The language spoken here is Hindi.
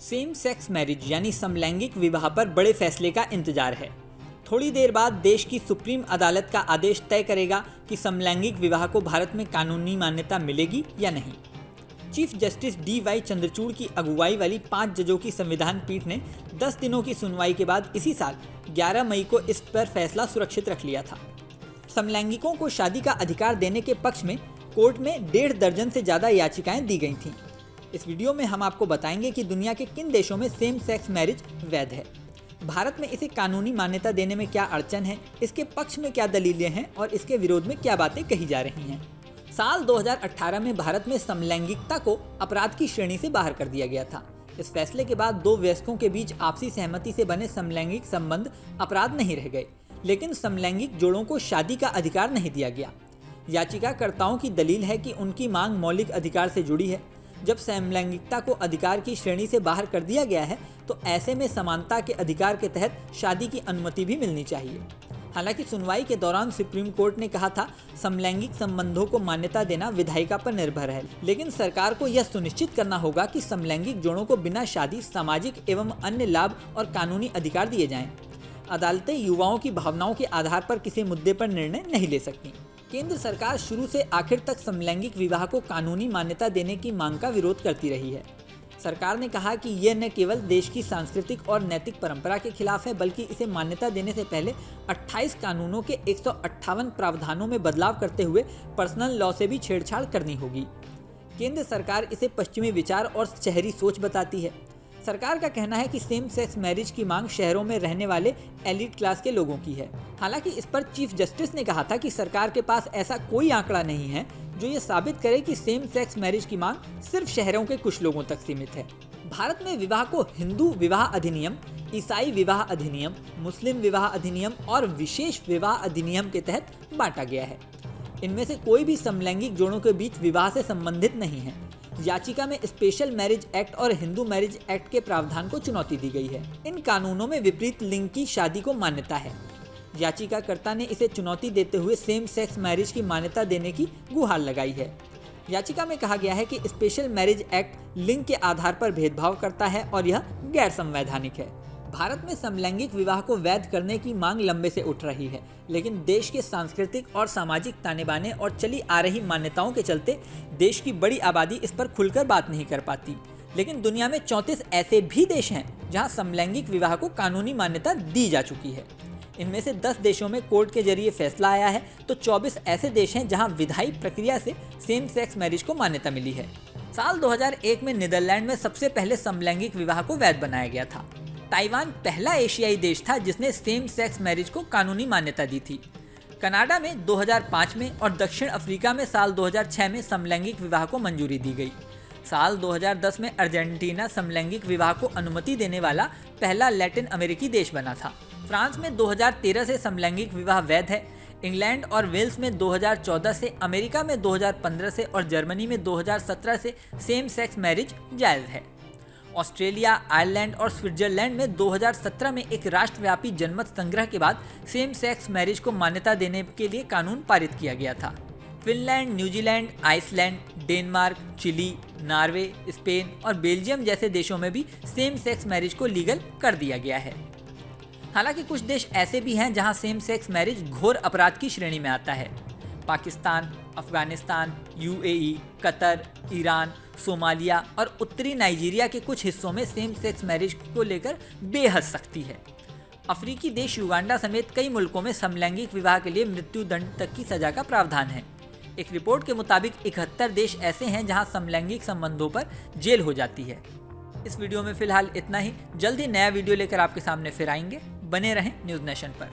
सेम सेक्स मैरिज यानी समलैंगिक विवाह पर बड़े फैसले का इंतजार है। थोड़ी देर बाद देश की सुप्रीम अदालत का आदेश तय करेगा कि समलैंगिक विवाह को भारत में कानूनी मान्यता मिलेगी या नहीं। चीफ जस्टिस DY चंद्रचूड़ की अगुवाई वाली 5 जजों की संविधान पीठ ने 10 दिनों की सुनवाई के बाद इसी साल 11 मई को इस पर फैसला सुरक्षित रख लिया था। समलैंगिकों को शादी का अधिकार देने के पक्ष में कोर्ट में 1.5 दर्जन से ज़्यादा याचिकाएं दी गई थीं। इस वीडियो में हम आपको बताएंगे कि दुनिया के किन देशों में सेम सेक्स मैरिज वैध है, भारत में इसे कानूनी मान्यता देने में क्या अड़चन है, इसके पक्ष में क्या दलीलें हैं और इसके विरोध में क्या बातें कही जा रही हैं। साल 2018 में भारत में समलैंगिकता को अपराध की श्रेणी से बाहर कर दिया गया था। इस फैसले के बाद 2 वयस्कों के बीच आपसी सहमति से बने समलैंगिक संबंध अपराध नहीं रह गए, लेकिन समलैंगिक जोड़ों को शादी का अधिकार नहीं दिया गया। याचिकाकर्ताओं की दलील है कि उनकी मांग मौलिक अधिकार से जुड़ी है। जब समलैंगिकता को अधिकार की श्रेणी से बाहर कर दिया गया है तो ऐसे में समानता के अधिकार के तहत शादी की अनुमति भी मिलनी चाहिए। हालांकि सुनवाई के दौरान सुप्रीम कोर्ट ने कहा था समलैंगिक संबंधों को मान्यता देना विधायिका पर निर्भर है, लेकिन सरकार को यह सुनिश्चित करना होगा कि समलैंगिक जोड़ों को बिना शादी सामाजिक एवं अन्य लाभ और कानूनी अधिकार दिए जाएं। अदालतें युवाओं की भावनाओं के आधार पर किसी मुद्दे पर निर्णय नहीं ले सकती। केंद्र सरकार शुरू से आखिर तक समलैंगिक विवाह को कानूनी मान्यता देने की मांग का विरोध करती रही है। सरकार ने कहा कि यह न केवल देश की सांस्कृतिक और नैतिक परंपरा के खिलाफ है, बल्कि इसे मान्यता देने से पहले 28 कानूनों के 158 प्रावधानों में बदलाव करते हुए पर्सनल लॉ से भी छेड़छाड़ करनी होगी। केंद्र सरकार इसे पश्चिमी विचार और शहरी सोच बताती है। सरकार का कहना है कि सेम सेक्स मैरिज की मांग शहरों में रहने वाले एलिट क्लास के लोगों की है। हालांकि इस पर चीफ जस्टिस ने कहा था कि सरकार के पास ऐसा कोई आंकड़ा नहीं है जो ये साबित करे कि सेम सेक्स मैरिज की मांग सिर्फ शहरों के कुछ लोगों तक सीमित है। भारत में विवाह को हिंदू विवाह अधिनियम, ईसाई विवाह अधिनियम, मुस्लिम विवाह अधिनियम और विशेष विवाह अधिनियम के तहत बांटा गया है। इनमें से कोई भी समलैंगिक जोड़ों के बीच विवाह से संबंधित नहीं है। याचिका में स्पेशल मैरिज एक्ट और हिंदू मैरिज एक्ट के प्रावधान को चुनौती दी गई है। इन कानूनों में विपरीत लिंग की शादी को मान्यता है। याचिकाकर्ता ने इसे चुनौती देते हुए सेम सेक्स मैरिज की मान्यता देने की गुहार लगाई है। याचिका में कहा गया है कि स्पेशल मैरिज एक्ट लिंग के आधार पर भेदभाव करता है और यह गैर संवैधानिक है। भारत में समलैंगिक विवाह को वैध करने की मांग लंबे से उठ रही है, लेकिन देश के सांस्कृतिक और सामाजिक ताने बाने और चली आ रही मान्यताओं के चलते देश की बड़ी आबादी इस पर खुलकर बात नहीं कर पाती। लेकिन दुनिया में 34 ऐसे भी देश हैं जहां समलैंगिक विवाह को कानूनी मान्यता दी जा चुकी है। इनमें से 10 देशों में कोर्ट के जरिए फैसला आया है, तो 24 ऐसे देश हैं जहां विधायी प्रक्रिया से सेम सेक्स मैरिज को मान्यता मिली है। साल 2001 में नीदरलैंड में सबसे पहले समलैंगिक विवाह को वैध बनाया गया था। ताइवान पहला एशियाई देश था जिसने सेम सेक्स मैरिज को कानूनी मान्यता दी थी। कनाडा में 2005 में और दक्षिण अफ्रीका में साल 2006 में समलैंगिक विवाह को मंजूरी दी गई। साल 2010 में अर्जेंटीना समलैंगिक विवाह को अनुमति देने वाला पहला लैटिन अमेरिकी देश बना था। फ्रांस में 2013 से समलैंगिक विवाह वैध है। इंग्लैंड और वेल्स में 2014 से, अमेरिका में 2015 से और जर्मनी में 2017 से सेम सेक्स मैरिज जायज़ है। ऑस्ट्रेलिया, आयरलैंड और स्विट्जरलैंड में 2017 में एक राष्ट्रव्यापी जनमत संग्रह के बाद सेम सेक्स मैरिज को मान्यता देने के लिए कानून पारित किया गया था। Finland, New Zealand, Iceland, Denmark, Chile, Norway, Spain और बेल्जियम जैसे देशों में भी सेम सेक्स मैरिज को लीगल कर दिया गया है। हालांकि कुछ देश ऐसे भी हैं जहां सेम सेक्स मैरिज घोर अपराध की श्रेणी में आता है। Pakistan, Afghanistan, UAE, Qatar, Iran, Somalia और उत्तरी नाइजीरिया के कुछ हिस्सों में सेम सेक्स मैरिज को लेकर बेहद सख्ती है। अफ्रीकी देश युगांडा समेत कई मुल्कों में समलैंगिक विवाह के लिए मृत्यु दंड तक की सजा का प्रावधान है। एक रिपोर्ट के मुताबिक 71 देश ऐसे हैं जहां समलैंगिक संबंधों पर जेल हो जाती है। इस वीडियो में फिलहाल इतना ही। जल्द ही नया वीडियो लेकर आपके सामने फिर आएंगे। बने रहें न्यूज़ नेशन पर।